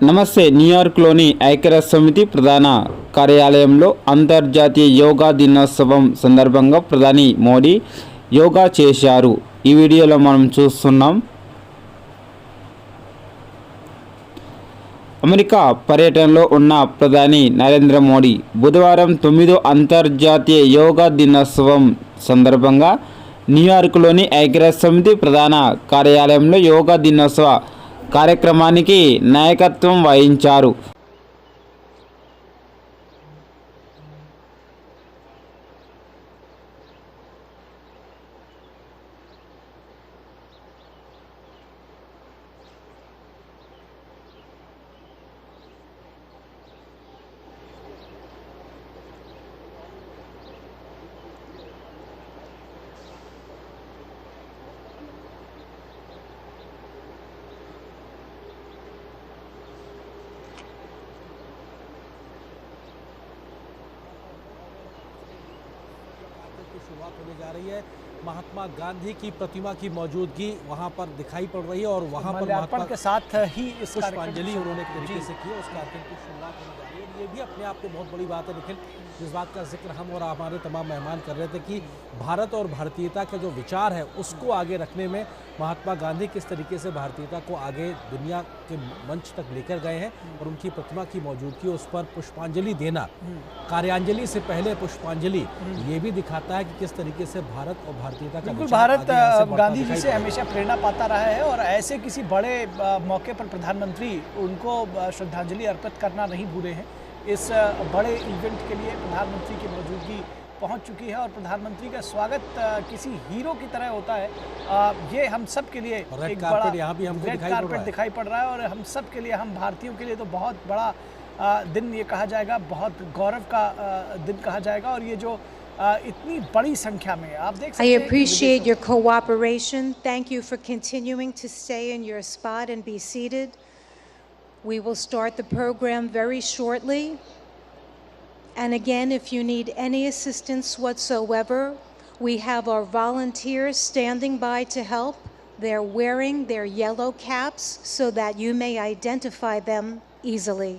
నమస్తే. న్యూయార్క్లోని ఐక్యరాజ్యసమితి ప్రధాన కార్యాలయంలో అంతర్జాతీయ యోగా దినోత్సవం సందర్భంగా ప్రధాని మోడీ యోగా చేశారు. ఈ వీడియోలో మనం చూస్తున్నాం. అమెరికా పర్యటనలో ఉన్న ప్రధాని నరేంద్ర మోడీ బుధవారం 9వ అంతర్జాతీయ యోగా దినోత్సవం సందర్భంగా న్యూయార్క్లోని ఐక్యరాజ్యసమితి ప్రధాన కార్యాలయంలో యోగా దినోత్సవ కార్యక్రమానికి నాయకత్వం వహించారు. शुरुआत होने जा रही है। महात्मा गांधी की प्रतिमा की मौजूदगी वहां पर दिखाई पड़ रही है और वहां पर महात्मा के साथ ही इस पुष्पांजलि उन्होंने एक तरीके से की। उस कार्यक्रम की शुरुआत होने जा रही है। ये भी अपने आप में बहुत बड़ी बात है। लेकिन जिस बात का जिक्र हम और हमारे तमाम मेहमान कर रहे थे कि भारत और भारतीयता के जो विचार है उसको आगे रखने में महात्मा गांधी किस तरीके से भारतीयता को आगे दुनिया के मंच तक लेकर गए हैं और उनकी प्रतिमा की मौजूदगी, उस पर पुष्पांजलि देना, कार्यांजलि से पहले पुष्पांजलि, ये भी दिखाता है कि किस तरीके से भारत और भारतीयता का भारत गांधी जी से हमेशा प्रेरणा पाता रहा है और ऐसे किसी बड़े मौके पर प्रधानमंत्री उनको श्रद्धांजलि अर्पित करना नहीं भूले हैं। इस बड़े इवेंट के लिए प्रधानमंत्री की मौजूदगी पहुंच चुकी है और प्रधानमंत्री का स्वागत किसी हीरो की तरह होता है। ये हम सब के लिए एक बड़ा यहाँ भी हमको रेड कारपेट दिखाई पड़ रहा है और हम सब के लिए, हम भारतीयों के लिए तो बहुत बड़ा दिन ये कहा जाएगा, बहुत गौरव का दिन कहा जाएगा। और ये जो इतनी बड़ी संख्या में आप देख सकते हैं। I appreciate your cooperation. Thank you for continuing to stay in your spot and be seated. We will start the program very shortly. And again, if you need any assistance whatsoever, we have our volunteers standing by to help. They're wearing their yellow caps so that you may identify them easily.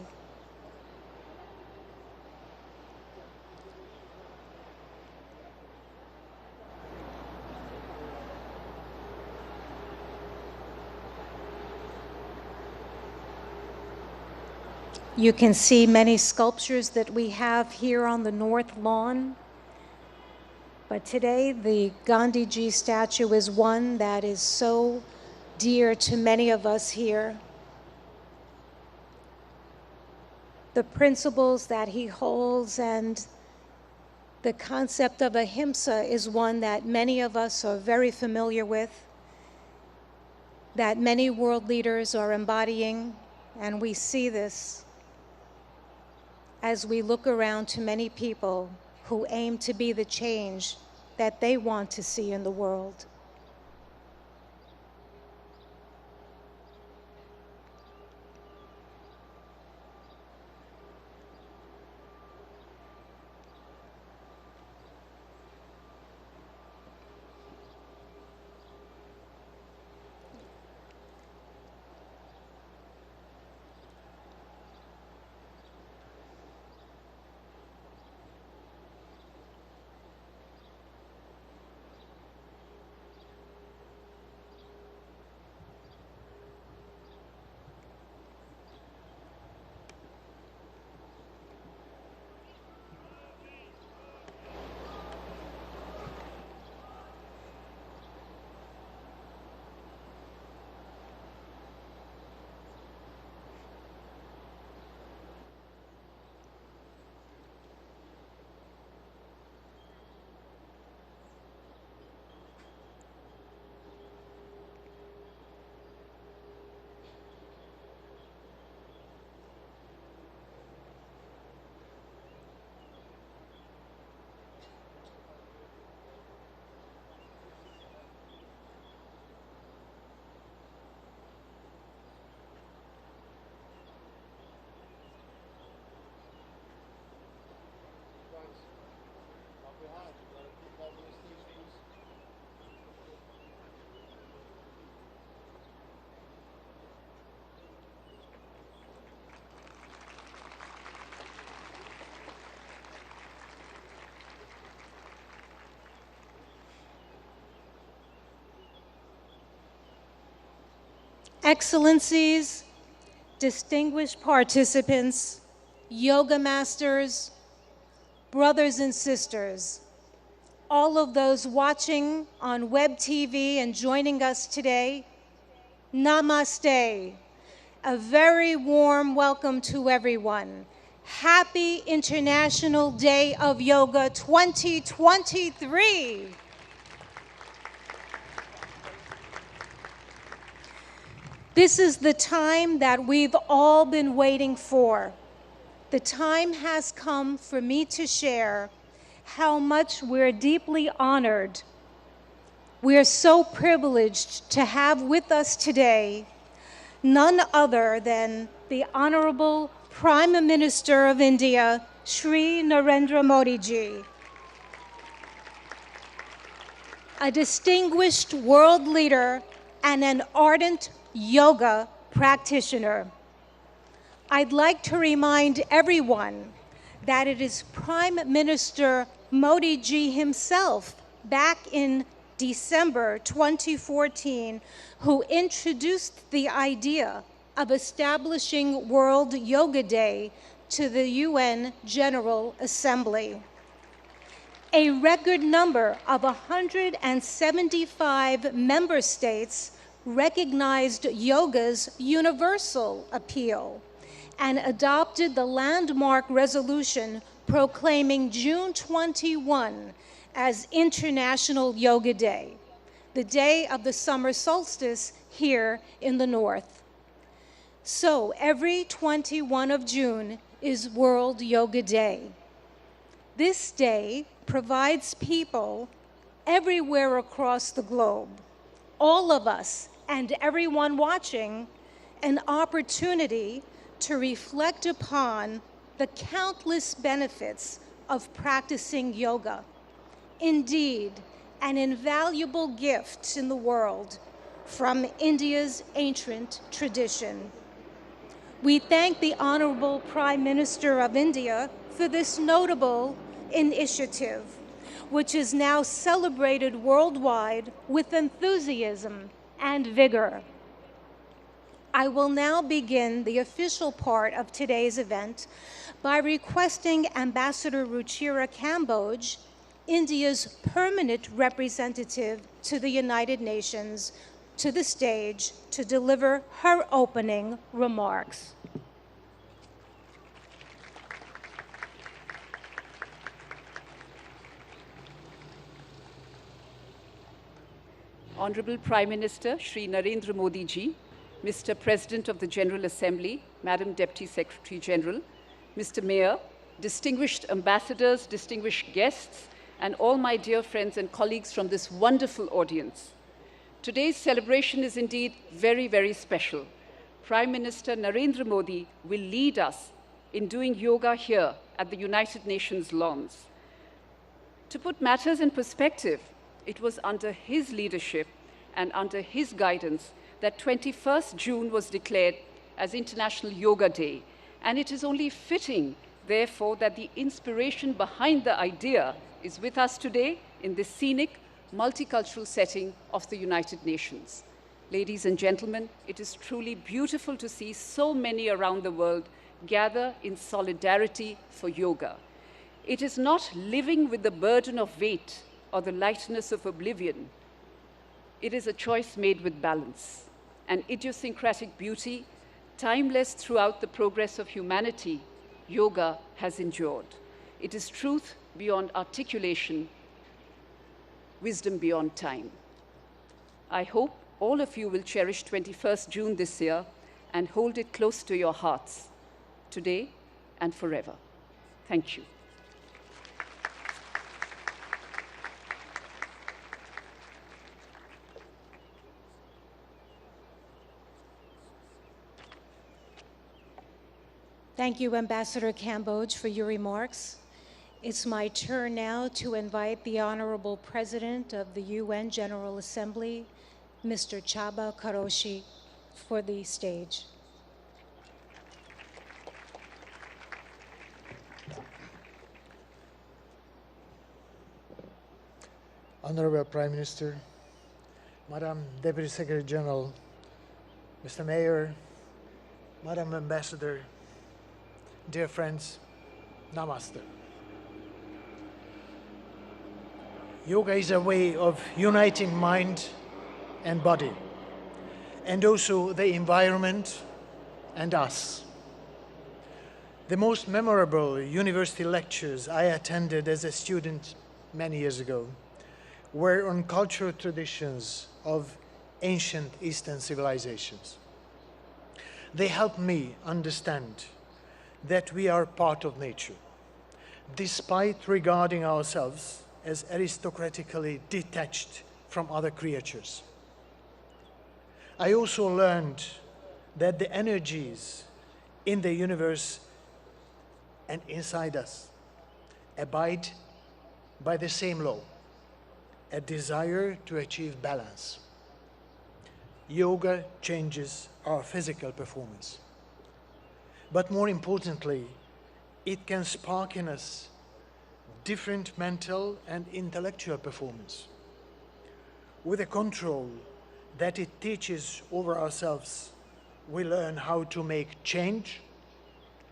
You can see many sculptures that we have here on the North Lawn. But today, the Gandhi Ji statue is one that is so dear to many of us here. The principles that he holds and the concept of ahimsa is one that many of us are very familiar with, that many world leaders are embodying, and we see this as we look around to many people who aim to be the change that they want to see in the world. Excellencies, distinguished participants, yoga masters, brothers and sisters, all of those watching on web TV and joining us today, namaste. A very warm welcome to everyone. Happy International Day of Yoga 2023. This is the time that we've all been waiting for. The time has come for me to share how much we're deeply honored. We're so privileged to have with us today none other than the Honorable Prime Minister of India, Shri Narendra Modi ji, a distinguished world leader and an ardent yoga practitioner. I'd like to remind everyone that it is Prime Minister Modi ji himself back in December 2014 who introduced the idea of establishing World Yoga Day to the UN General Assembly. A record number of 175 member states recognized yoga's universal appeal and adopted the landmark resolution proclaiming June 21 as International Yoga Day, the day of the summer solstice here in the north. So every 21 of June is World Yoga Day. This day provides people everywhere across the globe, all of us and everyone watching, an opportunity to reflect upon the countless benefits of practicing yoga. Indeed, an invaluable gift in the world from India's ancient tradition. We thank the Honorable Prime Minister of India for this notable initiative, which is now celebrated worldwide with enthusiasm and vigor. I will now begin the official part of today's event by requesting Ambassador Ruchira Kamboj, India's permanent representative to the United Nations, to the stage to deliver her opening remarks. Honorable Prime Minister Shri Narendra Modi ji, Mr. President of the General Assembly, Madam Deputy Secretary General, Mr. Mayor, distinguished ambassadors, distinguished guests, and all my dear friends and colleagues from this wonderful audience. Today's celebration is indeed very, very special. Prime Minister Narendra Modi will lead us in doing yoga here at the United Nations lawns. To put matters in perspective, it was under his leadership and under his guidance that 21st June was declared as International Yoga Day, and it is only fitting, therefore, that the inspiration behind the idea is with us today in this scenic, multicultural setting of the United Nations. Ladies and gentlemen, it is truly beautiful to see so many around the world gather in solidarity for yoga. It is not living with the burden of weight or the lightness of oblivion. It is a choice made with balance, an idiosyncratic beauty, timeless throughout the progress of humanity. Yoga has endured. It is truth beyond articulation, wisdom beyond time. I hope all of you will cherish 21st June this year and hold it close to your hearts, today and forever. Thank you. Thank you, Ambassador Kamboj, for your remarks. It's my turn now to invite the Honorable President of the UN General Assembly, Mr. Chaba Karoshi, for the stage. Honorable Prime Minister, Madam Deputy Secretary General, Mr. Mayor, Madam Ambassador, dear friends, Namaste. Yoga is a way of uniting mind and body, and also the environment and us. The most memorable university lectures I attended as a student many years ago were on cultural traditions of ancient Eastern civilizations. They helped me understand that we are part of nature, despite regarding ourselves as aristocratically detached from other creatures. I also learned that the energies in the universe and inside us abide by the same law, a desire to achieve balance. Yoga changes our physical performance. But more importantly, it can spark in us different mental and intellectual performance. With the control that it teaches over ourselves, we learn how to make change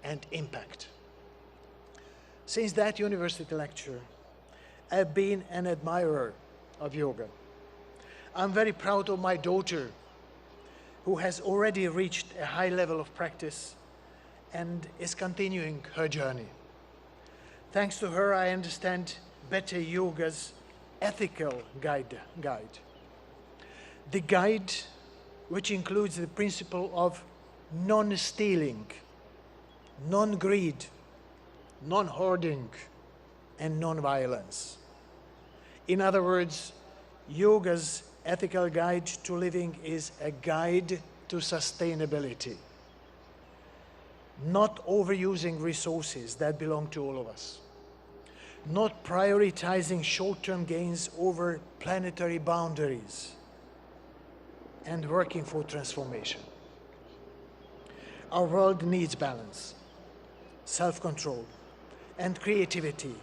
and impact. Since that university lecture, I've been an admirer of yoga. I'm very proud of my daughter, who has already reached a high level of practice and is continuing her journey. Thanks to her, I understand better yoga's ethical guide. The guide, which includes the principle of non-stealing, non-greed, non-hoarding, and non-violence. In other words, yoga's ethical guide to living is a guide to sustainability, not overusing resources that belong to all of us, not prioritizing short-term gains over planetary boundaries, and working for transformation. Our world needs balance, self-control, and creativity,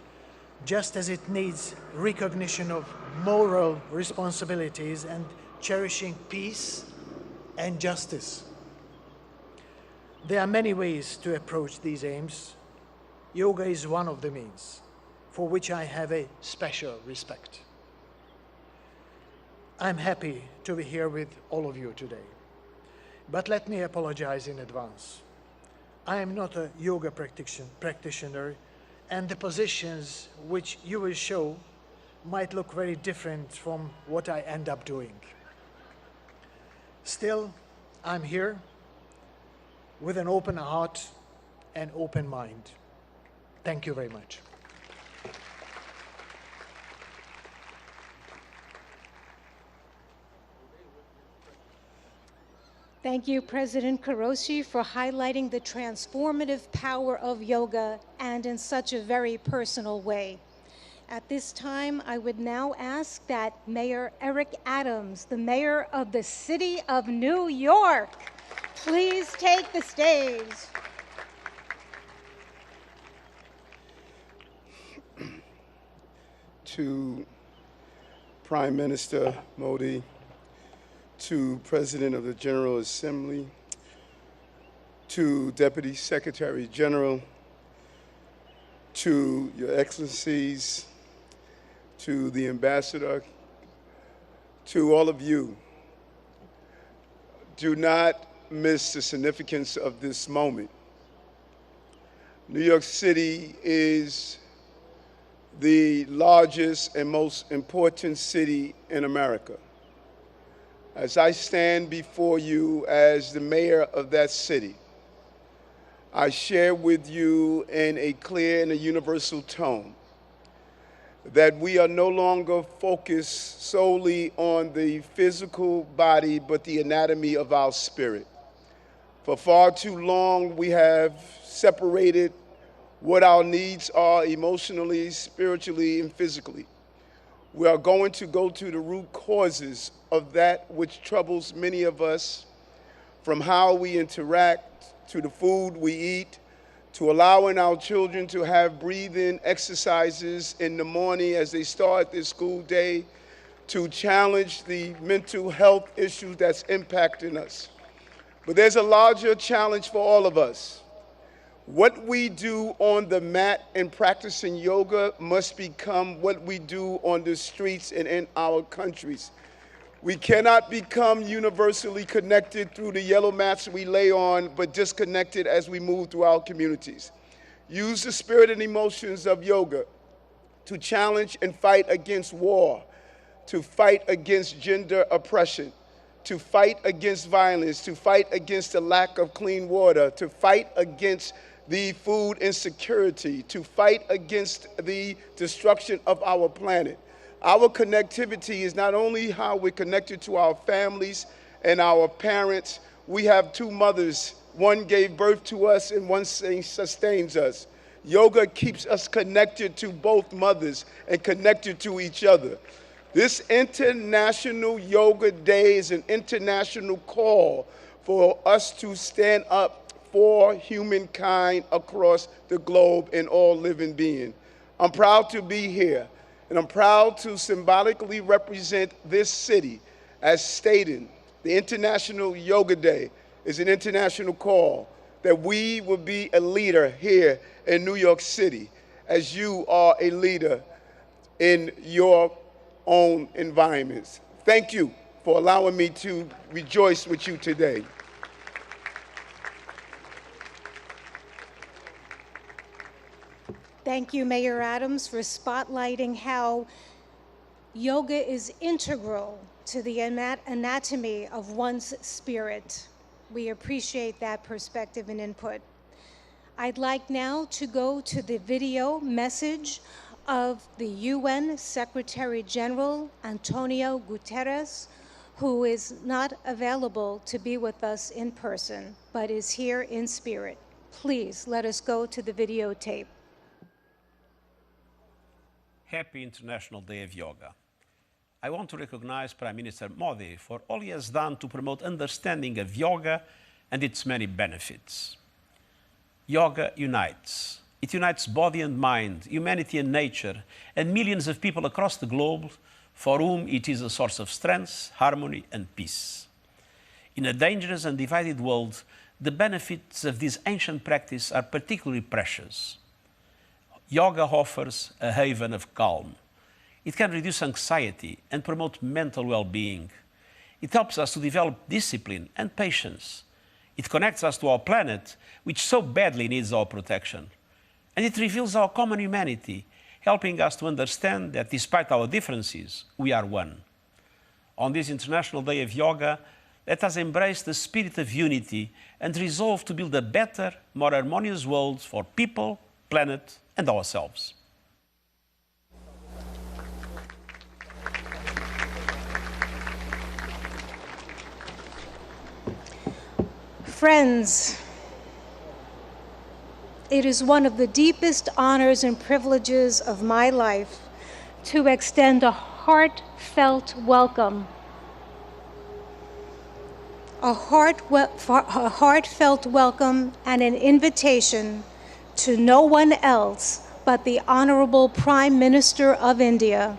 just as it needs recognition of moral responsibilities and cherishing peace and justice. There are many ways to approach these aims. Yoga is one of the means, for which I have a special respect. I'm happy to be here with all of you today, but let me apologize in advance. I am not a yoga practitioner, and the positions which you will show might look very different from what I end up doing. Still, I'm here with an open heart and open mind. Thank you very much. Thank you, President Kuroshi, for highlighting the transformative power of yoga and in such a very personal way. At this time, I would now ask that Mayor Eric Adams, the mayor of the city of New York, please take the stage. To Prime Minister Modi, to President of the General Assembly, to Deputy Secretary General, to Your Excellencies, to the Ambassador, to all of you, do not miss the significance of this moment. New York City is the largest and most important city in America. As I stand before you as the mayor of that city, I share with you in a clear and a universal tone that we are no longer focused solely on the physical body, but the anatomy of our spirit. For far too long, we have separated what our needs are emotionally, spiritually, and physically. We are going to go to the root causes of that which troubles many of us, from how we interact, to the food we eat, to allowing our children to have breathing exercises in the morning as they start their school day, to challenge the mental health issues that's impacting us. But there's a larger challenge for all of us. What we do on the mat in practicing yoga must become what we do on the streets and in our countries. We cannot become universally connected through the yellow mats we lay on, but disconnected as we move through our communities. Use the spirit and emotions of yoga to challenge and fight against war, to fight against gender oppression, to fight against violence, to fight against the lack of clean water, to fight against the food insecurity, to fight against the destruction of our planet. Our connectivity is not only how we're connected to our families and our parents. We have two mothers. One gave birth to us and one sustains us. Yoga keeps us connected to both mothers and connected to each other. This International Yoga Day is an international call for us to stand up for humankind across the globe and all living beings. I'm proud to be here, and I'm proud to symbolically represent this city as stating the International Yoga Day is an international call that we will be a leader here in New York City as you are a leader in your own environments. Thank you for allowing me to rejoice with you today. Thank you, Mayor Adams, for spotlighting how yoga is integral to the anatomy of one's spirit. We appreciate that perspective and input. I'd like now to go to the video message of the UN Secretary General Antonio Guterres, who is not available to be with us in person, but is here in spirit. Please let us go to the videotape. Happy International Day of Yoga. I want to recognize Prime Minister Modi for all he has done to promote understanding of yoga and its many benefits. Yoga unites. It unites body and mind, humanity and nature, and millions of people across the globe for whom it is a source of strength, harmony, and peace. In a dangerous and divided world, the benefits of this ancient practice are particularly precious. Yoga offers a haven of calm. It can reduce anxiety and promote mental well-being. It helps us to develop discipline and patience. It connects us to our planet, which so badly needs our protection. And it reveals our common humanity, helping us to understand that despite our differences, we are one. On this International Day of Yoga, let us embrace the spirit of unity and resolve to build a better, more harmonious world for people, planet, and ourselves. Friends, it is one of the deepest honors and privileges of my life to extend a heartfelt welcome. A heartfelt welcome and an invitation to no one else but the Honorable Prime Minister of India,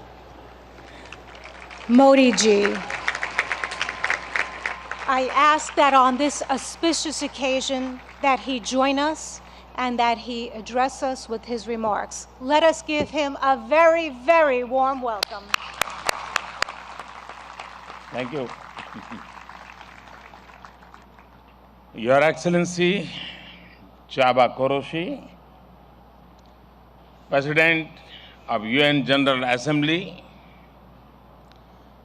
Modi ji. I ask that on this auspicious occasion that he join us and that he address us with his remarks. Let us give him a very, very warm welcome. Thank you. Your Excellency, Chaba Koroshi, President of UN General Assembly,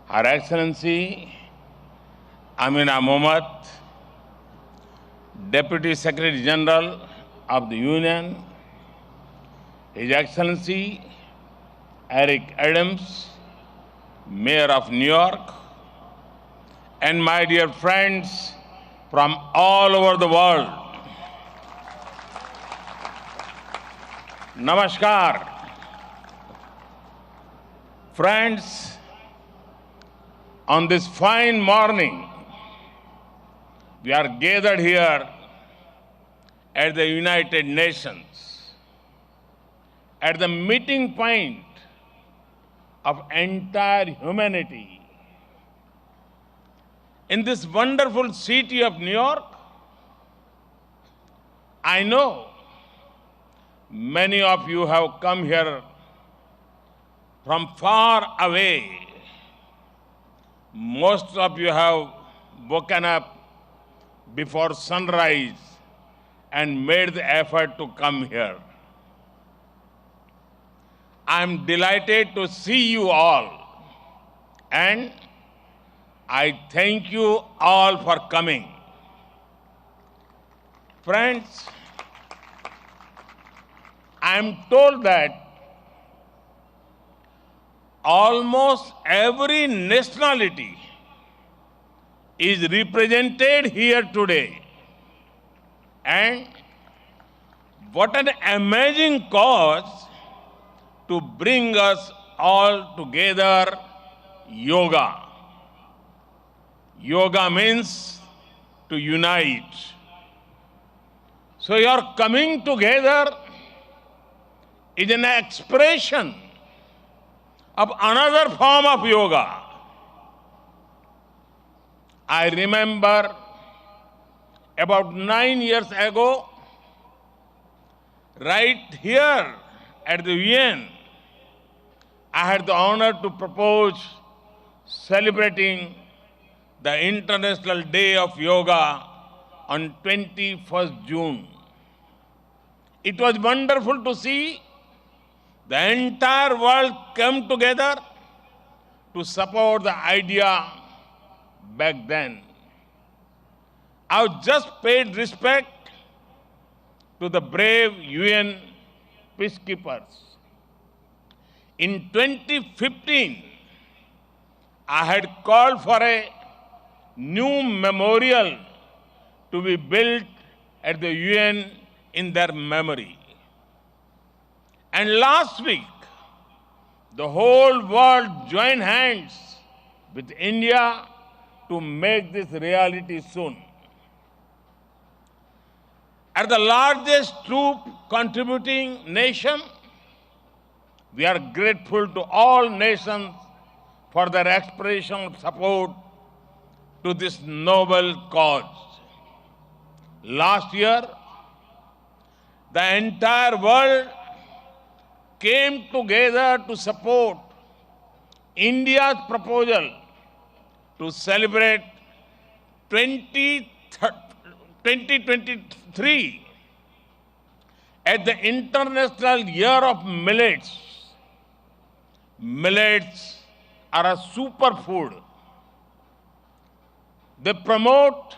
Her Excellency Amina Mohammed, Deputy Secretary General of the Union, His Excellency Eric Adams, Mayor of New York, and my dear friends from all over the world. Namaskar. Friends, on this fine morning, we are gathered here at the United Nations, at the meeting point of entire humanity. In this wonderful city of New York, I know many of you have come here from far away. Most of you have woken up before sunrise and made the effort to come here. I'm delighted to see you all, and I thank you all for coming. Friends, I'm told that almost every nationality is represented here today. And what an amazing cause to bring us all together, yoga. Yoga means to unite. So your coming together is an expression of another form of yoga. I remember about 9 years ago, right here at the UN, I had the honor to propose celebrating the International Day of Yoga on 21st June. It was wonderful to see the entire world come together to support the idea back then. I just paid respect to the brave UN peacekeepers. In 2015, I had called for a new memorial to be built at the UN in their memory. And last week, the whole world joined hands with India to make this reality soon. As the largest troop contributing nation, we are grateful to all nations for their expression of support to this noble cause. Last year, the entire world came together to support India's proposal to celebrate 2023 as the International Year of Millets. Millets are a superfood. They promote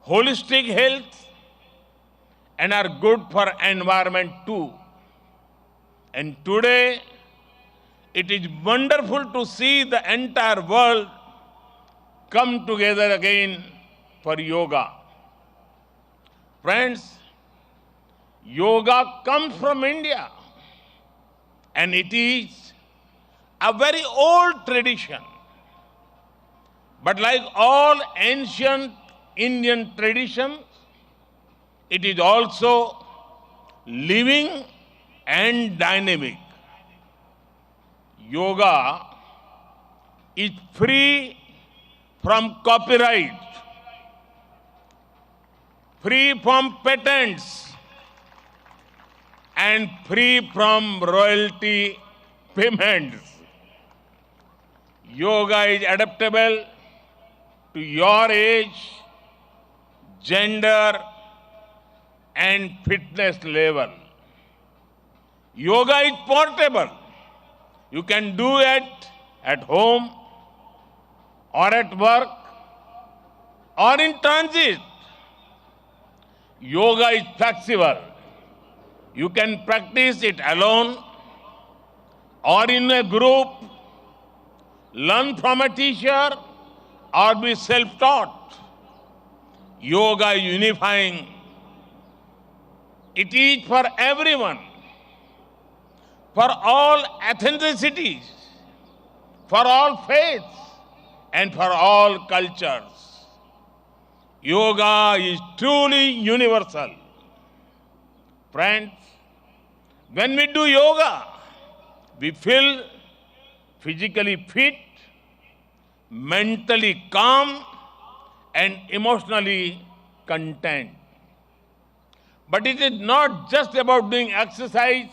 holistic health and are good for environment too. And today, it is wonderful to see the entire world come together again for yoga. Friends, yoga comes from India, and it is a very old tradition. But like all ancient Indian traditions, it is also living and dynamic. Yoga is free from copyright, free from patents, and free from royalty payments. Yoga is adaptable to your age, gender, and fitness level. Yoga is portable. You can do it at home, or at work, or in transit. Yoga is flexible. You can practice it alone or in a group, learn from a teacher, or be self-taught. Yoga is unifying. It is for everyone, for all ethnicities, for all faiths, and for all cultures. Yoga is truly universal. Friends, when we do yoga, we feel physically fit, mentally calm, and emotionally content. But it is not just about doing exercise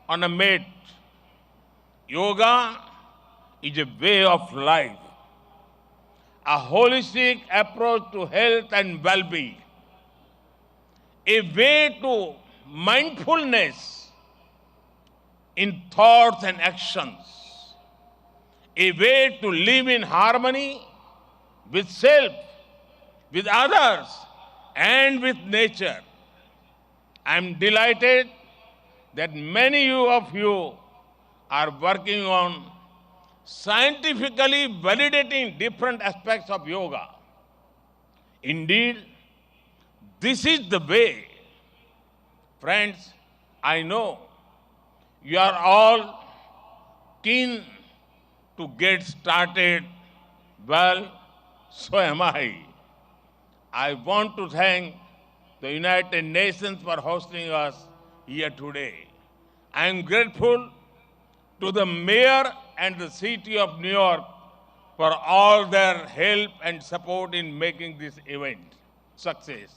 on a mat. Yoga is a way of life, a holistic approach to health and well-being, a way to mindfulness in thoughts and actions, a way to live in harmony with self, with others, and with nature. I am delighted that many of you are working on scientifically validating different aspects of yoga. Indeed, this is the way. Friends, I know you are all keen to get started. Well, so am I. I want to thank the United Nations for hosting us here today. I am grateful to the mayor and the city of New York for all their help and support in making this event success.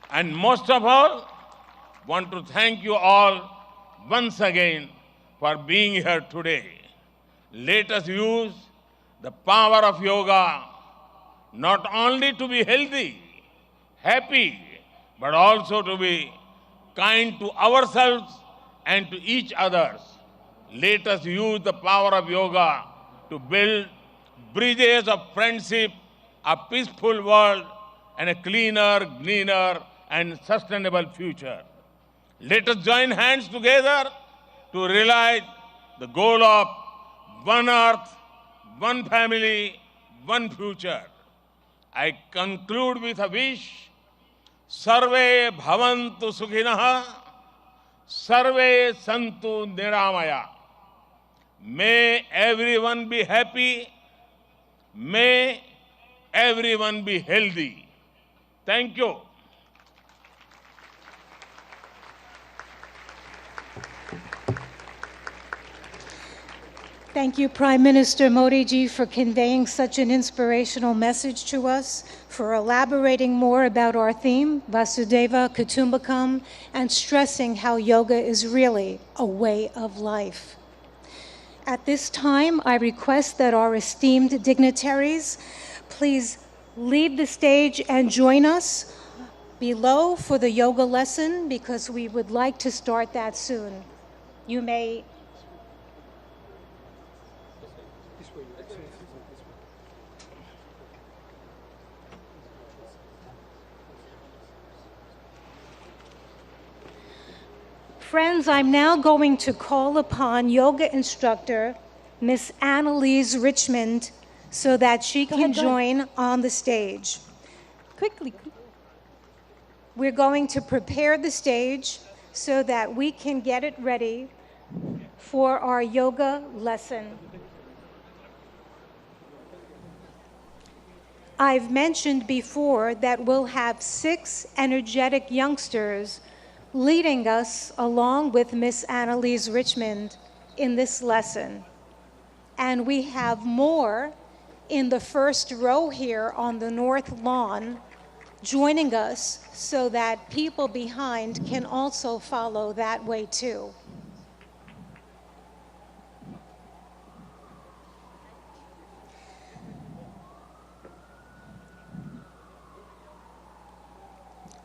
And most of all, want to thank you all once again for being here today. Let us use the power of yoga not only to be healthy, happy, but also to be kind to ourselves and to each other. Let us use the power of yoga to build bridges of friendship, a peaceful world, and a cleaner, greener, and sustainable future. Let us join hands together to realize the goal of one earth, one family, one future. I conclude with a wish. Sarve bhavantu sukhinah, sarve santu niramaya. May everyone be happy. May everyone be healthy. Thank you. Thank you, Prime Minister Modi ji, for conveying such an inspirational message to us, for elaborating more about our theme, Vasudeva Kutumbakam, and stressing how yoga is really a way of life. At this time, I request that our esteemed dignitaries please leave the stage and join us below for the yoga lesson, because we would like to start that soon. You may Friends, I'm now going to call upon yoga instructor Miss Annalise Richmond so that she can join on the stage. Quickly. We're going to prepare the stage so that we can get it ready for our yoga lesson. I've mentioned before that we'll have 6 energetic youngsters leading us along with Miss Annalise Richmond in this lesson. And we have more in the first row here on the north lawn joining us so that people behind can also follow that way too.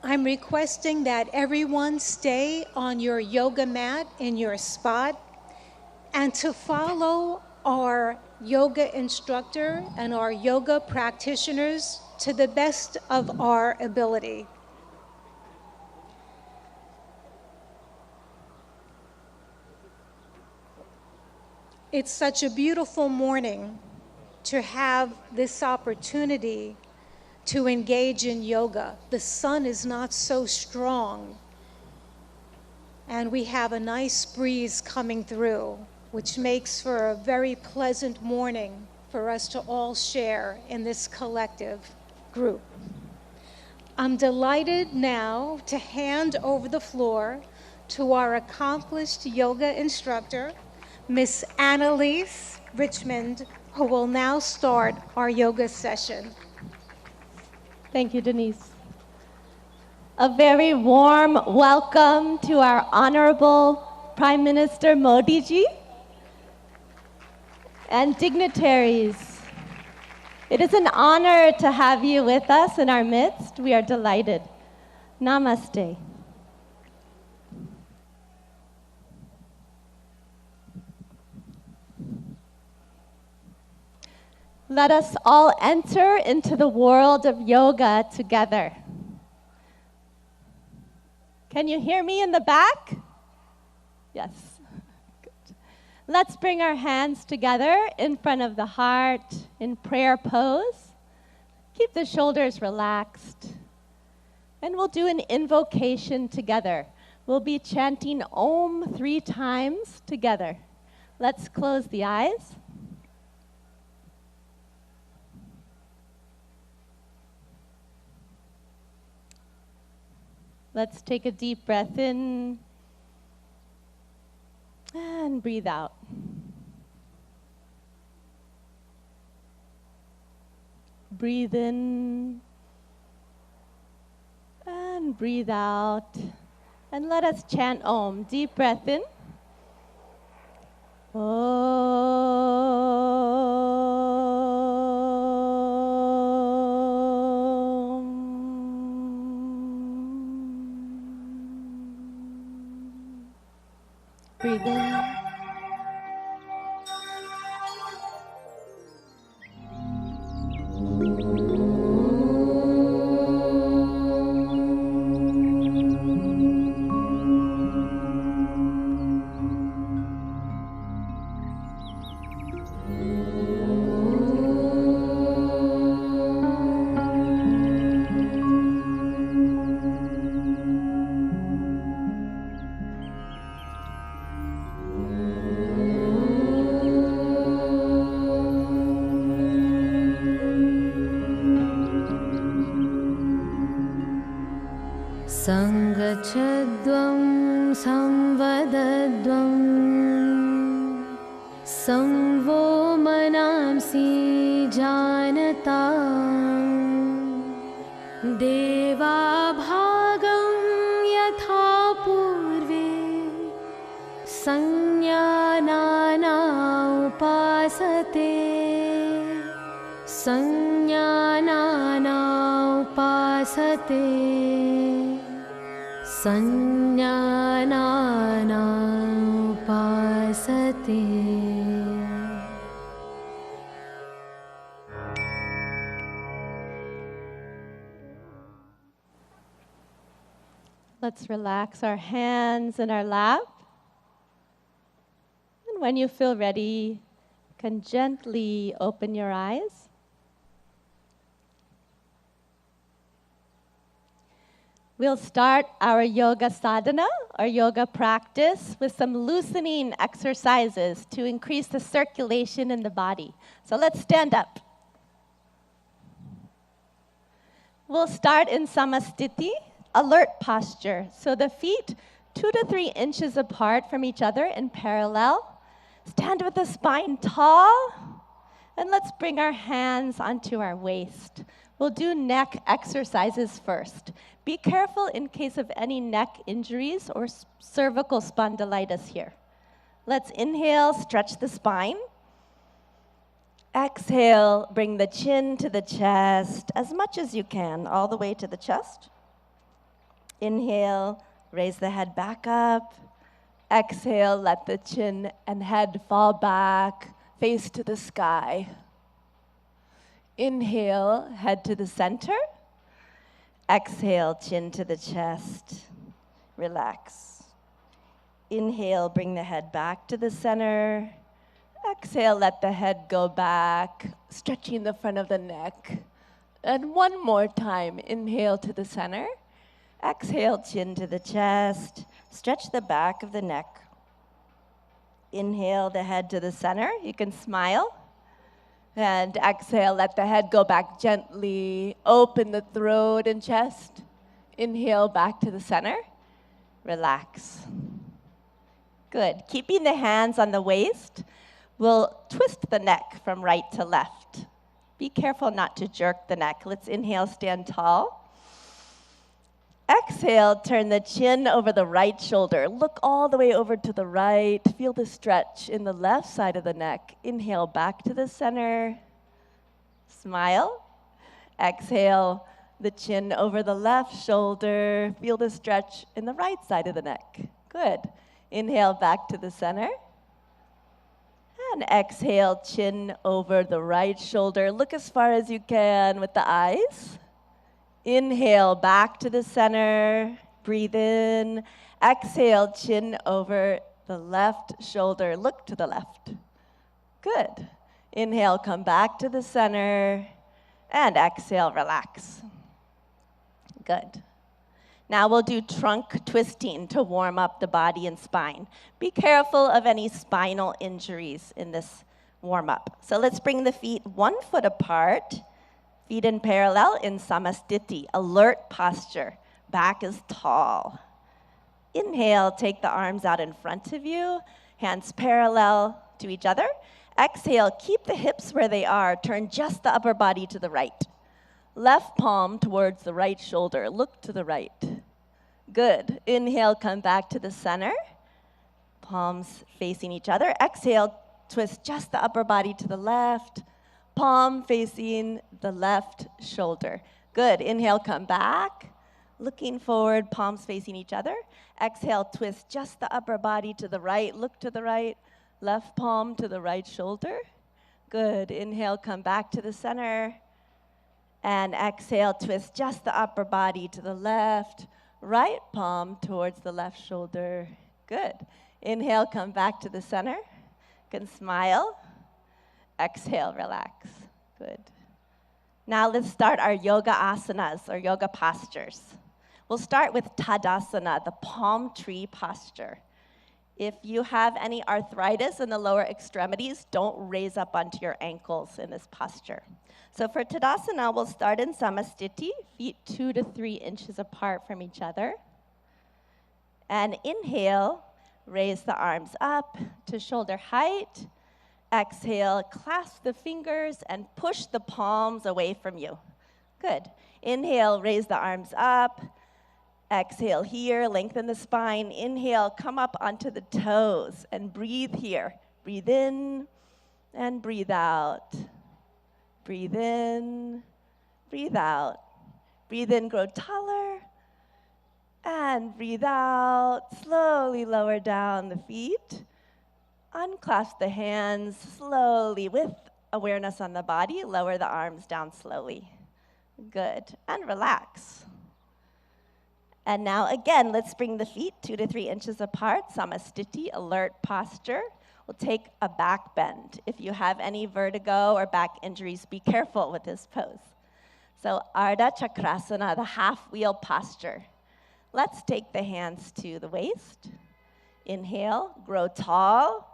I'm requesting that everyone stay on your yoga mat in your spot and to follow our yoga instructor and our yoga practitioners to the best of our ability. It's such a beautiful morning to have this opportunity to engage in yoga. The sun is not so strong, and we have a nice breeze coming through, which makes for a very pleasant morning for us to all share in this collective group. I'm delighted now to hand over the floor to our accomplished yoga instructor, Miss Annalise Richmond, who will now start our yoga session. Thank you, Denise. A very warm welcome to our Honorable Prime Minister Modi ji and dignitaries. It is an honor to have you with us in our midst. We are delighted. Namaste. Let us all enter into the world of yoga together. Can you hear me in the back? Yes. Good. Let's bring our hands together in front of the heart in prayer pose. Keep the shoulders relaxed. And we'll do an invocation together. We'll be chanting Om 3 times together. Let's close the eyes. Let's take a deep breath in and breathe out. Breathe in and breathe out. And let us chant Om. Deep breath in. Breathe in. संगच्छध्वं संवदध्वं संवो मनांसि जानता देवाभागं यथा पूर्वे संज्ञानाना उपासते संज्ञानाना उपासते संज्ञानाना उपासते। Let's relax our hands in our lap. And when you feel ready, you can gently open your eyes. We'll start our yoga sadhana, or yoga practice, with some loosening exercises to increase the circulation in the body. So let's stand up. We'll start in samastiti, alert posture. So the feet 2 to 3 inches apart from each other in parallel. Stand with the spine tall. And let's bring our hands onto our waist. We'll do neck exercises first. Be careful in case of any neck injuries or cervical spondylitis here. Let's inhale, stretch the spine. Exhale, bring the chin to the chest as much as you can, all the way to the chest. Inhale, raise the head back up. Exhale, let the chin and head fall back, face to the sky. Inhale, head to the center. Exhale, chin to the chest. Relax. Inhale, bring the head back to the center. Exhale, let the head go back, stretching the front of the neck. And one more time, inhale to the center. Exhale, chin to the chest. Stretch the back of the neck. Inhale the head to the center. You can smile. And exhale, let the head go back gently. Open the throat and chest. Inhale back to the center. Relax. Good. Keeping the hands on the waist, we'll twist the neck from right to left. Be careful not to jerk the neck. Let's inhale, stand tall. Exhale, turn the chin over the right shoulder. Look all the way over to the right. Feel the stretch in the left side of the neck. Inhale, back to the center. Smile. Exhale, the chin over the left shoulder. Feel the stretch in the right side of the neck. Good. Inhale, back to the center. And exhale, chin over the right shoulder. Look as far as you can with the eyes. Inhale, back to the center. Breathe in. Exhale, chin over the left shoulder. Look to the left. Good. Inhale, come back to the center. And exhale, relax. Good. Now we'll do trunk twisting to warm up the body and spine. Be careful of any spinal injuries in this warm-up. So let's bring the feet 1 foot apart, feet in parallel in samasthiti, alert posture. Back is tall. Inhale, take the arms out in front of you, hands parallel to each other. Exhale, keep the hips where they are. Turn just the upper body to the right. Left palm towards the right shoulder. Look to the right. Good. Inhale, come back to the center. Palms facing each other. Exhale, twist just the upper body to the left. Palm facing the left shoulder. Good. Inhale, come back. Looking forward, palms facing each other. Exhale, twist just the upper body to the right. Look to the right. Left palm to the right shoulder. Good. Inhale, come back to the center. And exhale, twist just the upper body to the left. Right palm towards the left shoulder. Good. Inhale, come back to the center. You can smile. Exhale, relax. Good. Now let's start our yoga asanas, or yoga postures. We'll start with Tadasana, the palm tree posture. If you have any arthritis in the lower extremities, don't raise up onto your ankles in this posture. So for Tadasana, we'll start in Samasthiti, feet 2 to 3 inches apart from each other. And inhale, raise the arms up to shoulder height. Exhale, clasp the fingers and push the palms away from you. Good. Inhale, raise the arms up. Exhale here, lengthen the spine. Inhale, come up onto the toes and breathe here. Breathe in and breathe out. Breathe in, breathe out. Breathe in, grow taller. And breathe out, slowly lower down the feet. Unclasp the hands slowly with awareness on the body. Lower the arms down slowly. Good. And relax. And now again, let's bring the feet 2 to 3 inches apart. Samasthiti, alert posture. We'll take a back bend. If you have any vertigo or back injuries, be careful with this pose. So Ardha Chakrasana, the half-wheel posture. Let's take the hands to the waist. Inhale, grow tall.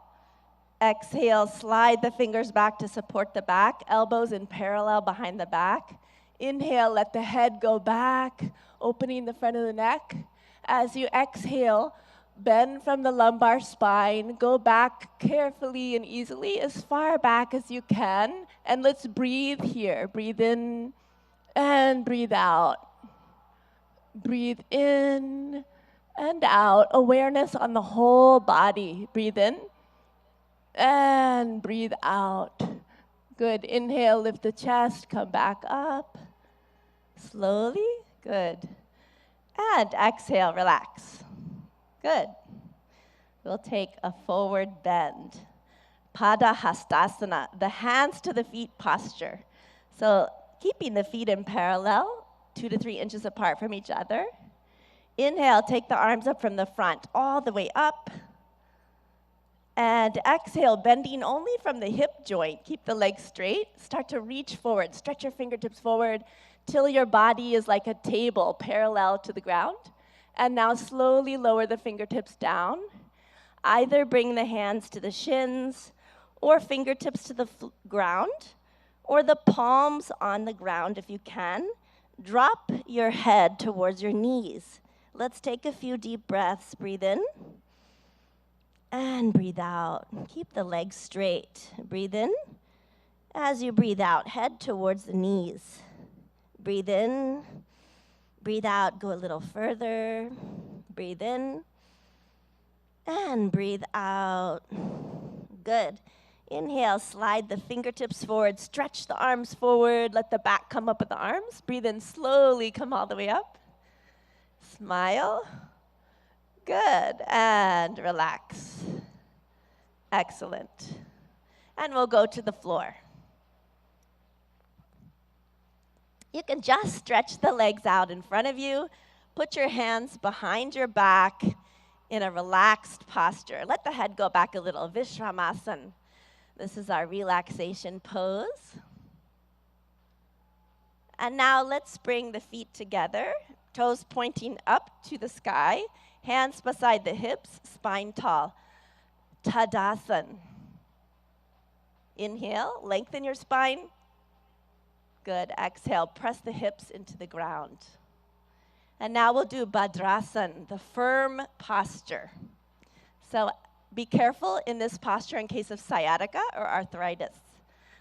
Exhale, slide the fingers back to support the back, elbows in parallel behind the back. Inhale, let the head go back, opening the front of the neck. As you exhale, bend from the lumbar spine, go back carefully and easily as far back as you can. And let's breathe here. Breathe in and breathe out. Breathe in and out. Awareness on the whole body. Breathe in and breathe out. Good. Inhale, lift the chest, come back up. Slowly. Good. And exhale, relax. Good. We'll take a forward bend. Pada Hastasana, the hands to the feet posture. So keeping the feet in parallel, 2 to 3 inches apart from each other. Inhale, take the arms up from the front, all the way up. And exhale, bending only from the hip joint. Keep the legs straight. Start to reach forward. Stretch your fingertips forward till your body is like a table parallel to the ground. And now slowly lower the fingertips down. Either bring the hands to the shins or fingertips to the ground, or the palms on the ground if you can. Drop your head towards your knees. Let's take a few deep breaths. Breathe in and breathe out. Keep the legs straight. Breathe in. As you breathe out, head towards the knees. Breathe in. Breathe out, go a little further. Breathe in. And breathe out. Good. Inhale, slide the fingertips forward, stretch the arms forward, let the back come up with the arms. Breathe in slowly, come all the way up. Smile. Good. And relax. Excellent. And we'll go to the floor. You can just stretch the legs out in front of you. Put your hands behind your back in a relaxed posture. Let the head go back a little. Vishramasana. This is our relaxation pose. And now let's bring the feet together, toes pointing up to the sky, hands beside the hips, spine tall. Tadasana. Inhale, lengthen your spine. Good. Exhale, press the hips into the ground. And now we'll do Bhadrasana, the firm posture. So be careful in this posture in case of sciatica or arthritis.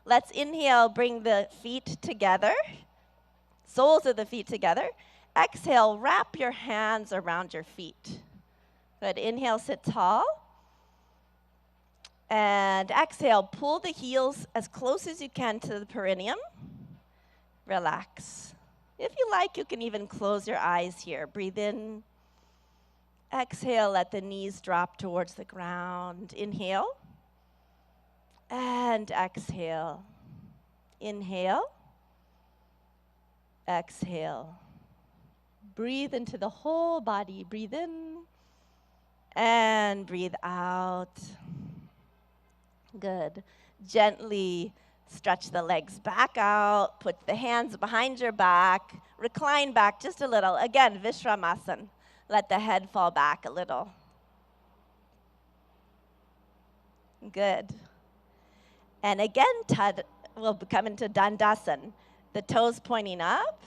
Let's inhale, bring the feet together, soles of the feet together. Exhale, wrap your hands around your feet. Good. Inhale, sit tall. And exhale, pull the heels as close as you can to the perineum. Relax. If you like, you can even close your eyes here. Breathe in. Exhale, let the knees drop towards the ground. Inhale. And exhale. Inhale. Exhale. Breathe into the whole body. Breathe in. And breathe out. Good. Gently stretch the legs back out. Put the hands behind your back. Recline back just a little. Again, Vishramasana. Let the head fall back a little. Good. And again, we'll come into Dandasana. The toes pointing up,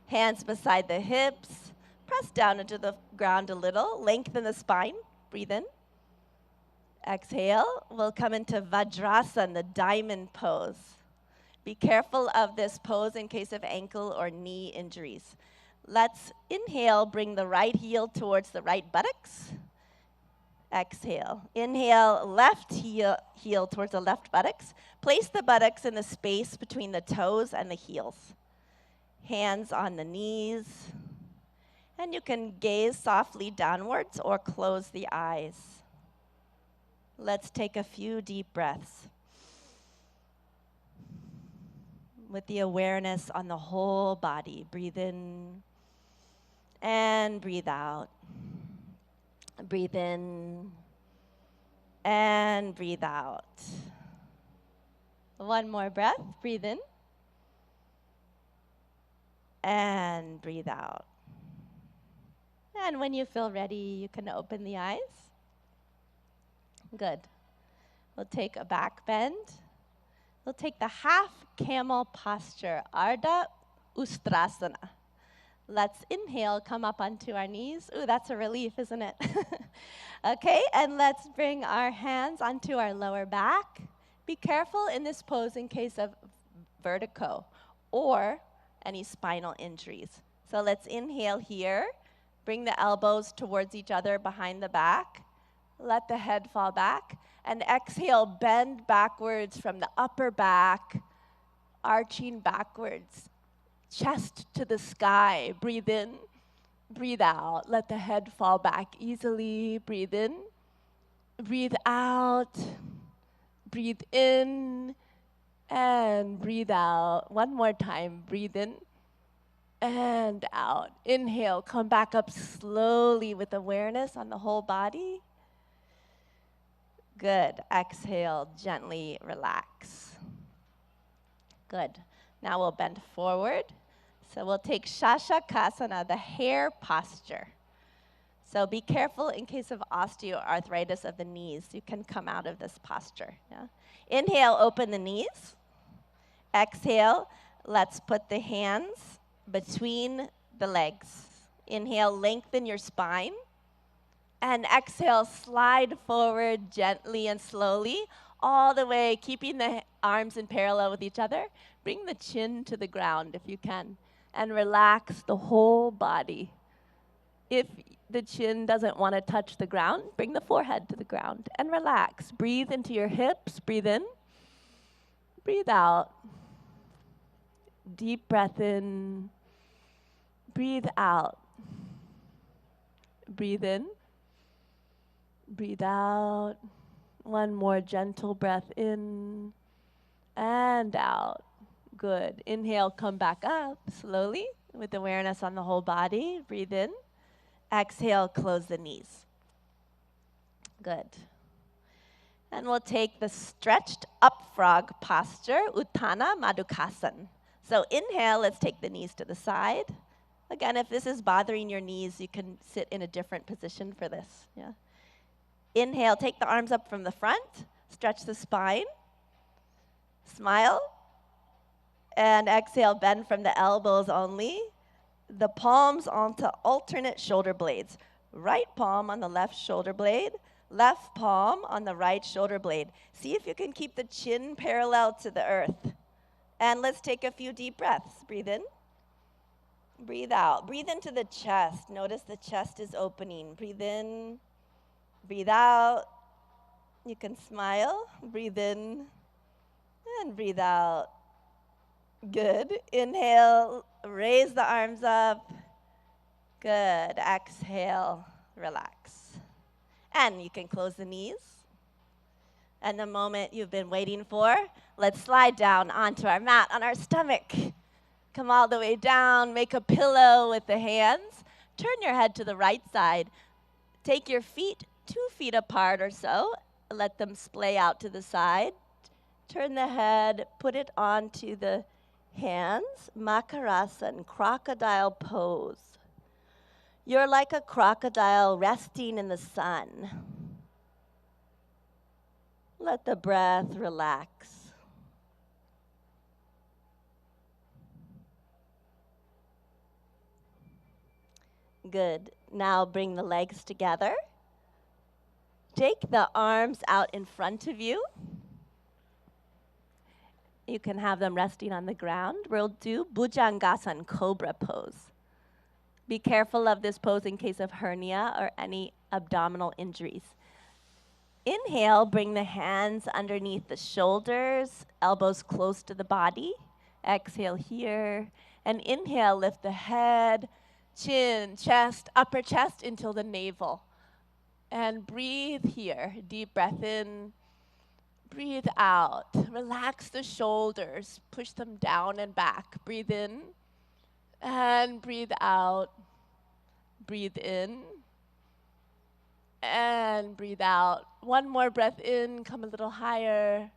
hands beside the hips. Press down into the ground a little. Lengthen the spine. Breathe in. Exhale. We'll come into Vajrasana, the diamond pose. Be careful of this pose in case of ankle or knee injuries. Let's inhale, bring the right heel towards the right buttocks. Exhale. Inhale, left heel towards the left buttocks. Place the buttocks in the space between the toes and the heels. Hands on the knees. And you can gaze softly downwards or close the eyes. Let's take a few deep breaths with the awareness on the whole body. Breathe in and breathe out. Breathe in and breathe out. One more breath. Breathe in and breathe out. And when you feel ready, you can open the eyes. Good. We'll take a back bend. We'll take the half camel posture, Ardha Ustrasana. Let's inhale, come up onto our knees. Ooh, that's a relief, isn't it? Okay, and let's bring our hands onto our lower back. Be careful in this pose in case of vertigo or any spinal injuries. So let's inhale here. Bring the elbows towards each other behind the back. Let the head fall back. And exhale, bend backwards from the upper back, arching backwards. Chest to the sky. Breathe in, breathe out. Let the head fall back easily. Breathe in, breathe out. Breathe in and breathe out. One more time. Breathe in and out. Inhale, come back up slowly with awareness on the whole body. Good. Exhale, gently relax. Good. Now we'll bend forward. So we'll take Shashakasana, the hare posture. So be careful in case of osteoarthritis of the knees. You can come out of this posture. Yeah? Inhale, open the knees. Exhale, let's put the hands between the legs. Inhale, lengthen your spine. And exhale, slide forward gently and slowly, all the way, keeping the arms in parallel with each other. Bring the chin to the ground if you can. and relax the whole body. If the chin doesn't want to touch the ground, bring the forehead to the ground and relax. Breathe into your hips. Breathe in. Breathe out. Deep breath in. Breathe out. Breathe in. Breathe out. One more gentle breath in and out. Good. Inhale, come back up slowly with awareness on the whole body. Breathe in. Exhale, close the knees. Good. And we'll take the stretched up frog posture, Uttana Madhukasana. So inhale, let's take the knees to the side. Again, if this is bothering your knees, you can sit in a different position for this. Yeah. Inhale, take the arms up from the front, stretch the spine, smile, and exhale, bend from the elbows only. The palms onto alternate shoulder blades. Right palm on the left shoulder blade, left palm on the right shoulder blade. See if you can keep the chin parallel to the earth. And let's take a few deep breaths. Breathe in. Breathe out. Breathe into the chest. Notice the chest is opening. Breathe in. Breathe out. You can smile. Breathe in. And breathe out. Good. Inhale. Raise the arms up. Good. Exhale. Relax. And you can close the knees. And the moment you've been waiting for, let's slide down onto our mat on our stomach. Come all the way down. Make a pillow with the hands. Turn your head to the right side. Take your feet 2 feet apart or so. Let them splay out to the side. Turn the head. Put it onto the hands. Makarasana, crocodile pose. You're like a crocodile resting in the sun. Let the breath relax. Good. Now bring the legs together. Take the arms out in front of you. You can have them resting on the ground. We'll do Bhujangasana, cobra pose. Be careful of this pose in case of hernia or any abdominal injuries. Inhale, bring the hands underneath the shoulders, elbows close to the body. Exhale here. And inhale, lift the head, chin, chest, upper chest until the navel. And breathe here. Deep breath in. Breathe out. Relax the shoulders. Push them down and back. Breathe in. And breathe out. Breathe in. And breathe out. One more breath in. Come a little higher.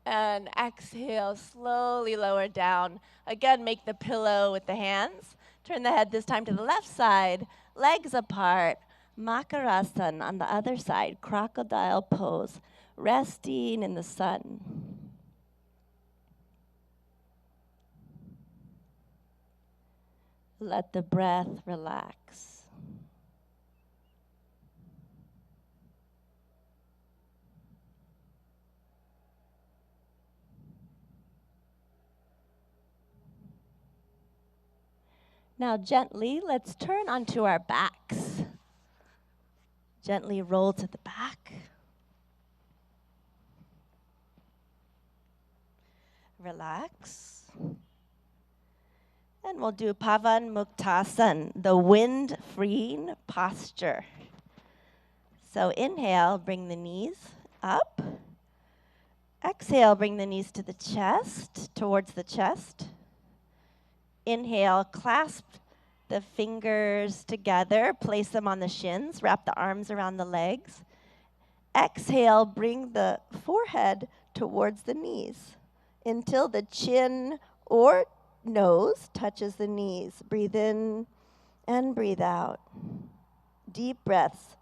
And exhale. Slowly lower down. Again, make the pillow with the hands. Turn the head this time to the left side. Legs apart. Makarasana on the other side. Crocodile pose. Resting in the sun. Let the breath relax. Now gently, let's turn onto our backs. Gently roll to the back. Relax. And we'll do Pavan Muktasana, the wind-freeing posture. So inhale, bring the knees up. Exhale, bring the knees to the chest, towards the chest. Inhale, clasp the fingers together, place them on the shins, wrap the arms around the legs. Exhale, bring the forehead towards the knees until the chin or nose touches the knees. Breathe in and breathe out. Deep breaths.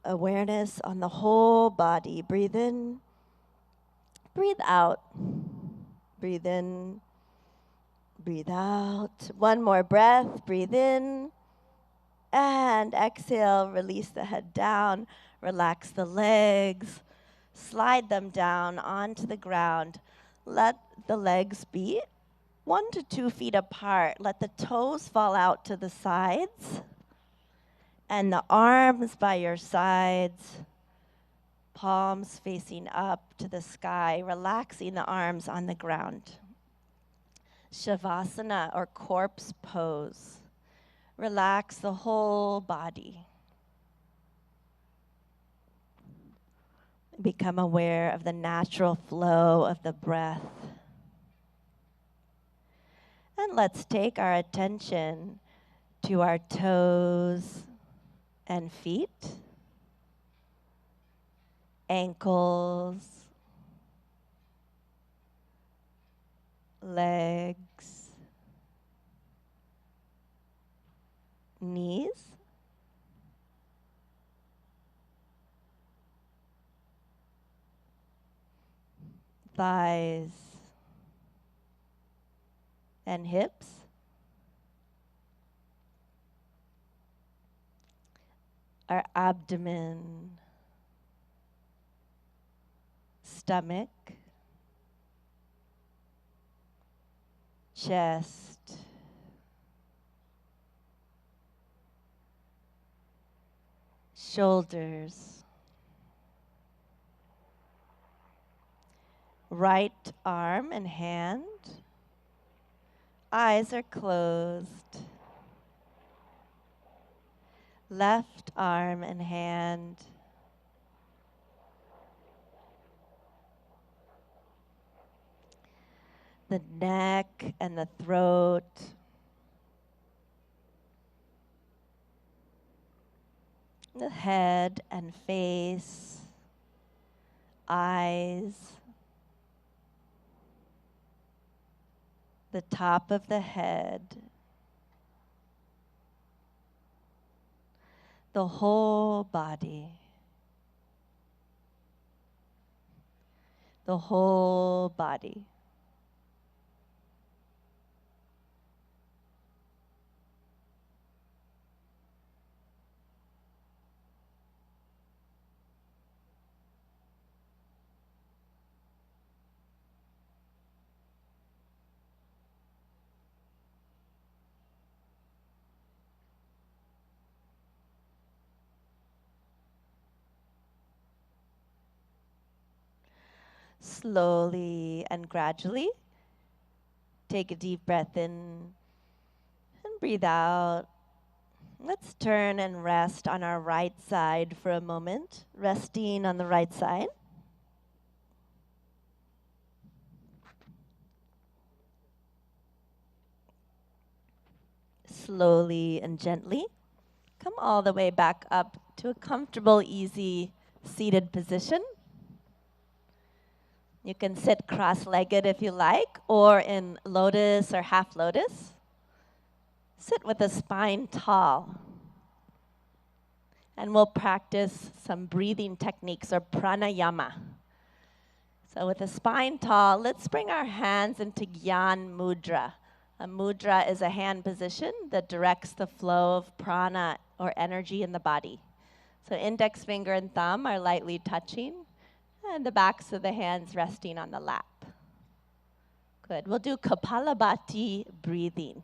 Awareness on the whole body. Breathe in. Breathe out. Breathe in. Breathe out. One more breath. Breathe in. And exhale. Release the head down. Relax the legs. Slide them down onto the ground. Let the legs be 1 to 2 feet apart. Let the toes fall out to the sides and the arms by your sides, palms facing up to the sky, relaxing the arms on the ground. Shavasana, or corpse pose. Relax the whole body. Become aware of the natural flow of the breath. And let's take our attention to our toes and feet, ankles, legs, knees, thighs, and hips, our abdomen, stomach, chest, shoulders, right arm and hand. Eyes are closed. Left arm and hand. The neck and the throat. The head and face. Eyes. The top of the head, the whole body, the whole body. Slowly and gradually, take a deep breath in and breathe out. Let's turn and rest on our right side for a moment, resting on the right side. Slowly and gently, come all the way back up to a comfortable, easy seated position. You can sit cross-legged if you like, or in lotus or half lotus. Sit with the spine tall. And we'll practice some breathing techniques, or pranayama. So with the spine tall, let's bring our hands into Gyan Mudra. A mudra is a hand position that directs the flow of prana, or energy, in the body. So index finger and thumb are lightly touching, and the backs of the hands resting on the lap. Good. We'll do Kapalabhati breathing.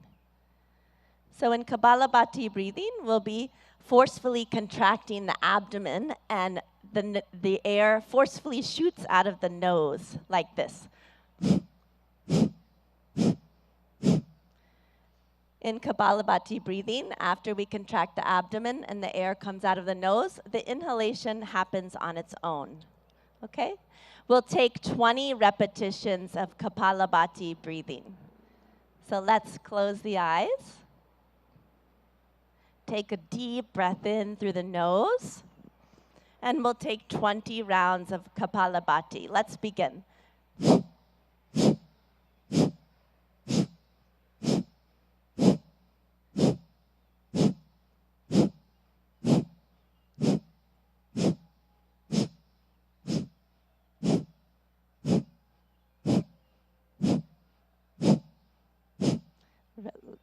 So in Kapalabhati breathing, we'll be forcefully contracting the abdomen, and the air forcefully shoots out of the nose like this. In Kapalabhati breathing, after we contract the abdomen and the air comes out of the nose, the inhalation happens on its own. Okay? We'll take 20 repetitions of Kapalabhati breathing. So let's close the eyes. Take a deep breath in through the nose. And we'll take 20 rounds of Kapalabhati. Let's begin.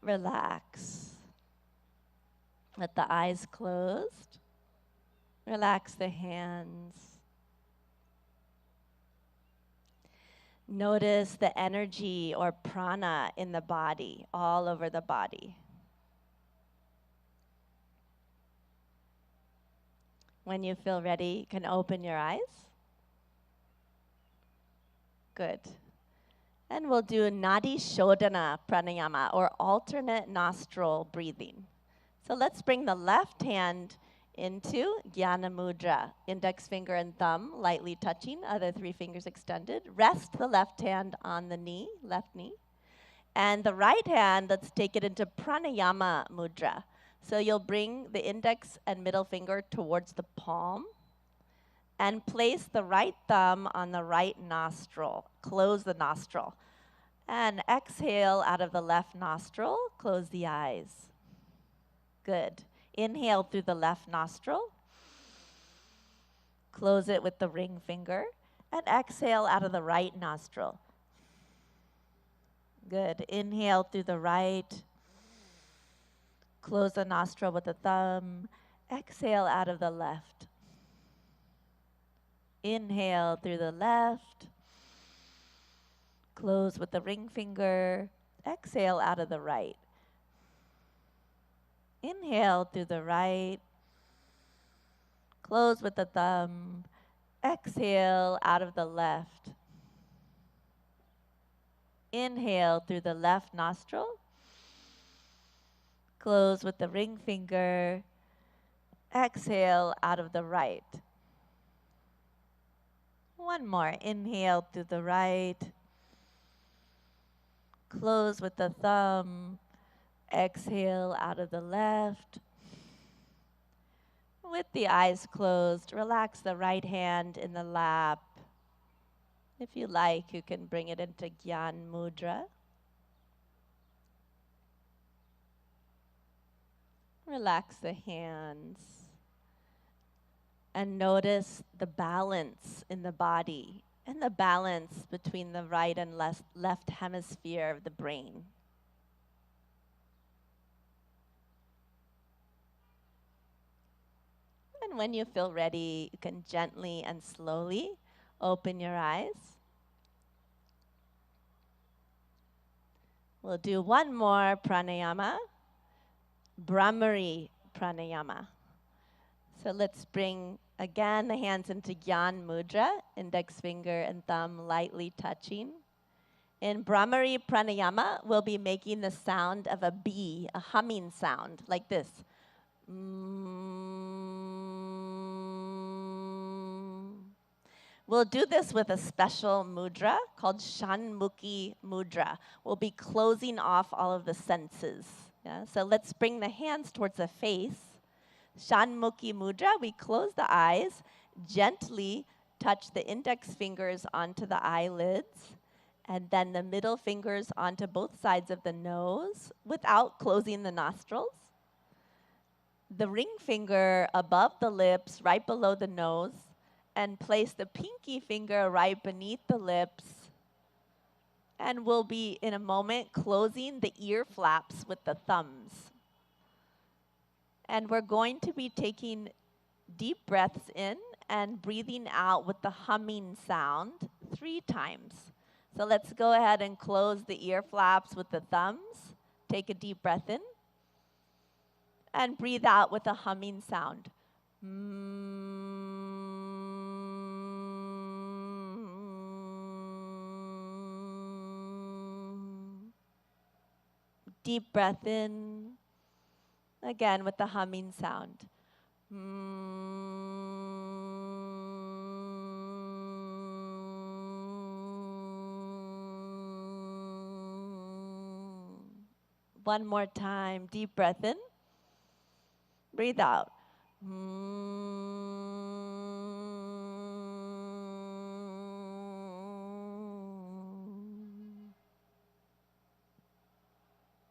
Relax. Let the eyes closed. Relax the hands. Notice the energy or prana in the body, all over the body. When you feel ready, you can open your eyes. Good. And we'll do Nadi Shodhana Pranayama, or alternate nostril breathing. So let's bring the left hand into Jnana Mudra, index finger and thumb lightly touching, other 3 fingers extended. Rest the left hand on the knee, left knee. And the right hand, let's take it into Pranayama Mudra. So you'll bring the index and middle finger towards the palm and place the right thumb on the right nostril. Close the nostril. And exhale out of the left nostril, close the eyes. Good. Inhale through the left nostril. Close it with the ring finger. And exhale out of the right nostril. Good. Inhale through the right. Close the nostril with the thumb. Exhale out of the left. Inhale through the left. Close with the ring finger. Exhale out of the right. Inhale through the right. Close with the thumb. Exhale out of the left. Inhale through the left nostril. Close with the ring finger. Exhale out of the right. One more. Inhale through the right. Close with the thumb. Exhale out of the left. With the eyes closed, relax the right hand in the lap. If you like, you can bring it into Gyan Mudra. Relax the hands. And notice the balance in the body and the balance between the right and left hemisphere of the brain. And when you feel ready, you can gently and slowly open your eyes. We'll do one more pranayama, Brahmari pranayama. So let's bring, again, the hands into Gyan Mudra, index finger and thumb lightly touching. In Brahmari pranayama, we'll be making the sound of a bee, a humming sound, like this. We'll do this with a special mudra called Shanmukhi mudra. We'll be closing off all of the senses. Yeah? So let's bring the hands towards the face. Shanmukhi mudra, we close the eyes, gently touch the index fingers onto the eyelids, and then the middle fingers onto both sides of the nose without closing the nostrils. The ring finger above the lips, right below the nose, and place the pinky finger right beneath the lips. And we'll be, in a moment, closing the ear flaps with the thumbs. And we're going to be taking deep breaths in and breathing out with the humming sound 3 times. So let's go ahead and close the ear flaps with the thumbs. Take a deep breath in. And breathe out with a humming sound. Deep breath in. Again with the humming sound. One more time. Deep breath in. Breathe out.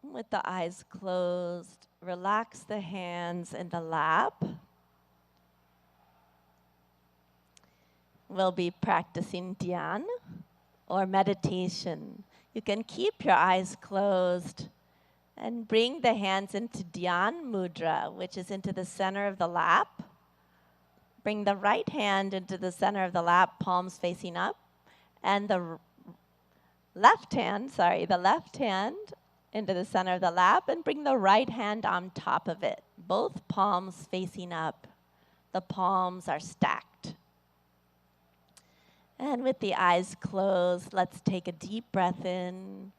With the eyes closed, relax the hands in the lap. We'll be practicing dhyan or meditation. You can keep your eyes closed and bring the hands into Dhyan Mudra, which is into the center of the lap. Bring the right hand into the center of the lap, palms facing up, and the the left hand into the center of the lap and bring the right hand on top of it. Both palms facing up. The palms are stacked. And with the eyes closed, let's take a deep breath in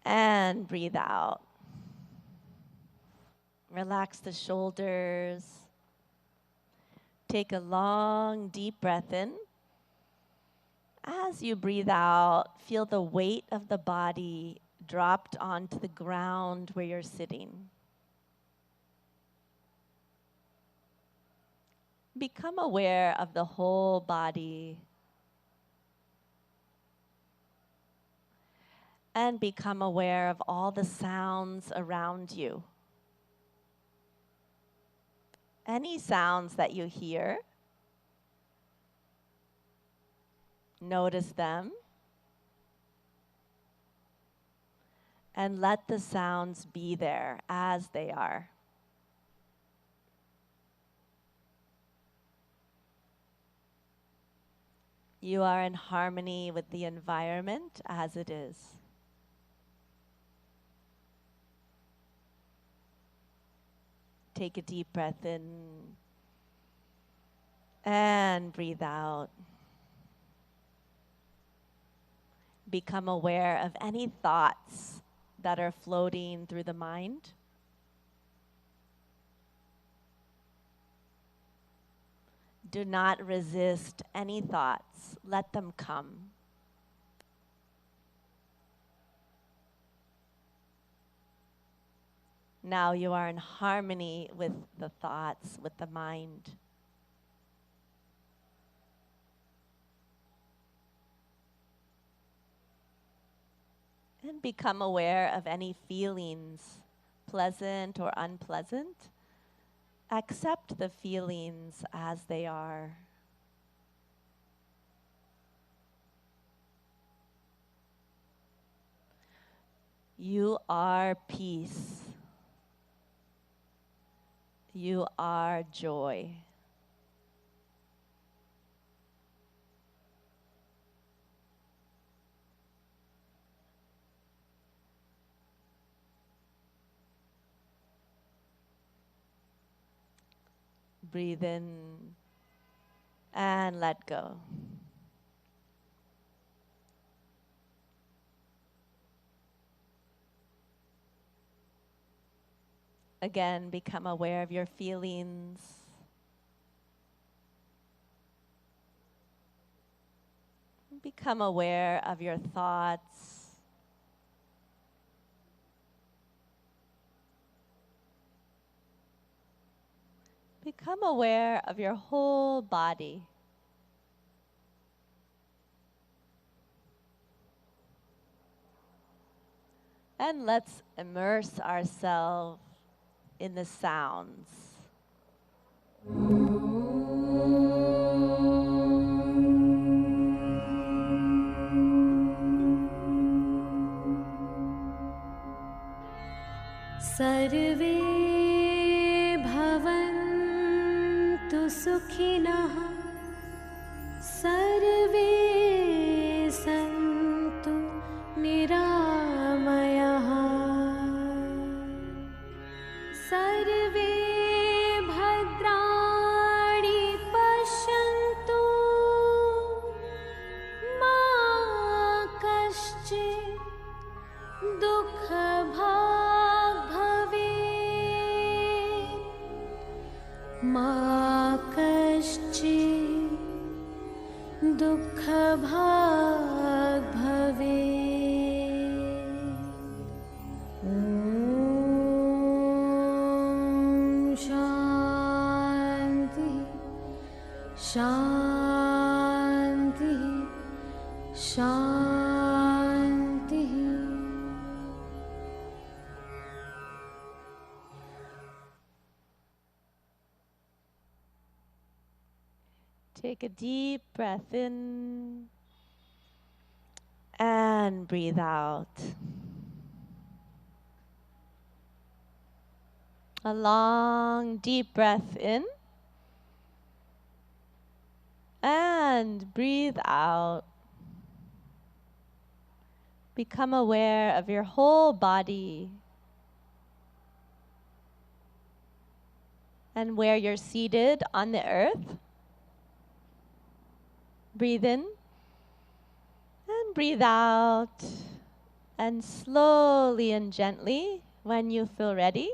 and breathe out. Relax the shoulders. Take a long, deep breath in. As you breathe out, feel the weight of the body dropped onto the ground where you're sitting. Become aware of the whole body and become aware of all the sounds around you. Any sounds that you hear, notice them and let the sounds be there as they are. You are in harmony with the environment as it is. Take a deep breath in and breathe out. Become aware of any thoughts that are floating through the mind. Do not resist any thoughts. Let them come. Now you are in harmony with the thoughts, with the mind. And become aware of any feelings, pleasant or unpleasant. Accept the feelings as they are. You are peace. You are joy. Breathe in and let go. Again, become aware of your feelings. Become aware of your thoughts. Become aware of your whole body. And let's immerse ourselves in the sounds. सर्वे भवन्तु सुखिनः सर्वे सन्तु निरामयाः सर्वे भद्राणि पश्यन्तु मा कश्चित् दुःखभाग् भवेत् मा कश्चित् दुःखभाग् भवेत्। ॐ शान्ति शान्ति शान्ति। Take a deep breath in and breathe out. A long, deep breath in and breathe out. Become aware of your whole body and where you're seated on the earth. Breathe in and breathe out. And slowly and gently, when you feel ready,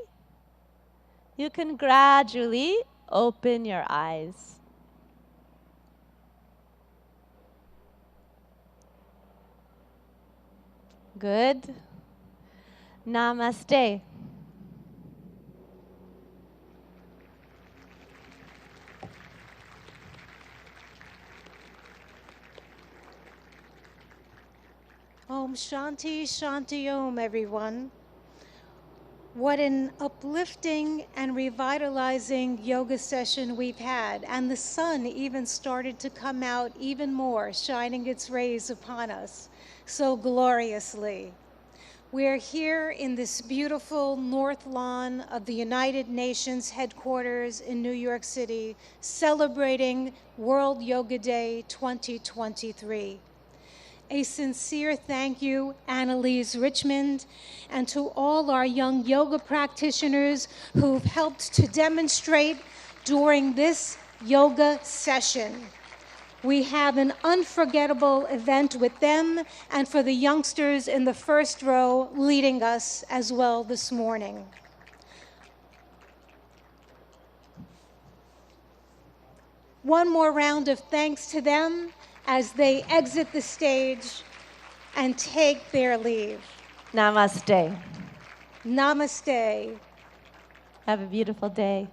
you can gradually open your eyes. Good. Namaste. Om Shanti Shanti Om, everyone. What an uplifting and revitalizing yoga session we've had. And the sun even started to come out even more, shining its rays upon us so gloriously. We're here in this beautiful north lawn of the United Nations headquarters in New York City, celebrating World Yoga Day 2023. A sincere thank you, Annalise Richmond, and to all our young yoga practitioners who've helped to demonstrate during this yoga session. We have an unforgettable event with them and for the youngsters in the first row leading us as well this morning. One more round of thanks to them as they exit the stage and take their leave. Namaste. Namaste. Have a beautiful day.